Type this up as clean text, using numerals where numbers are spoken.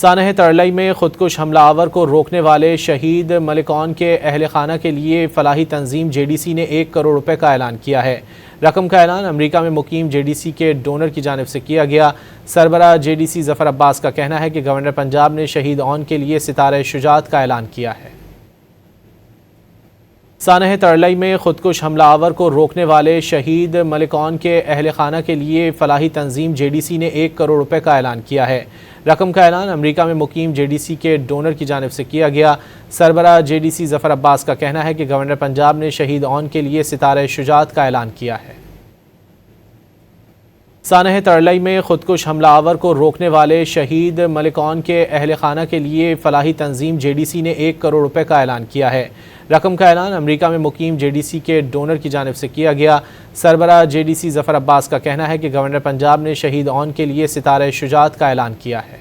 سانحہ ترلئی میں خودکش حملہ آور کو روکنے والے شہید ملکان کے اہل خانہ کے لیے فلاحی تنظیم JDC نے 1 کروڑ روپے کا اعلان کیا ہے۔ رقم کا اعلان امریکہ میں مقیم JDC کے ڈونر کی جانب سے کیا گیا۔ سربراہ JDC ظفر عباس کا کہنا ہے کہ گورنر پنجاب نے شہید اون کے لیے ستارہ شجاعت کا اعلان کیا ہے۔ سانحہ ترلئی میں خودکش حملہ آور کو روکنے والے شہید ملکان کے اہل خانہ کے لیے فلاحی تنظیم JDC نے 1 کروڑ روپے کا اعلان کیا ہے۔ رقم کا اعلان امریکہ میں مقیم JDC کے ڈونر کی جانب سے کیا گیا۔ سربراہ JDC ظفر عباس کا کہنا ہے کہ گورنر پنجاب نے شہید اون کے لیے ستارہ شجاعت کا اعلان کیا ہے۔ سانحہ ترلئی میں خودکش حملہ آور کو روکنے والے شہید ملکان کے اہل خانہ کے لیے فلاحی تنظیم JDC نے 1 کروڑ روپے کا اعلان کیا ہے۔ رقم کا اعلان امریکہ میں مقیم JDC کے ڈونر کی جانب سے کیا گیا۔ سربراہ JDC ظفر عباس کا کہنا ہے کہ گورنر پنجاب نے شہید اون کے لیے ستارہ شجاعت کا اعلان کیا ہے۔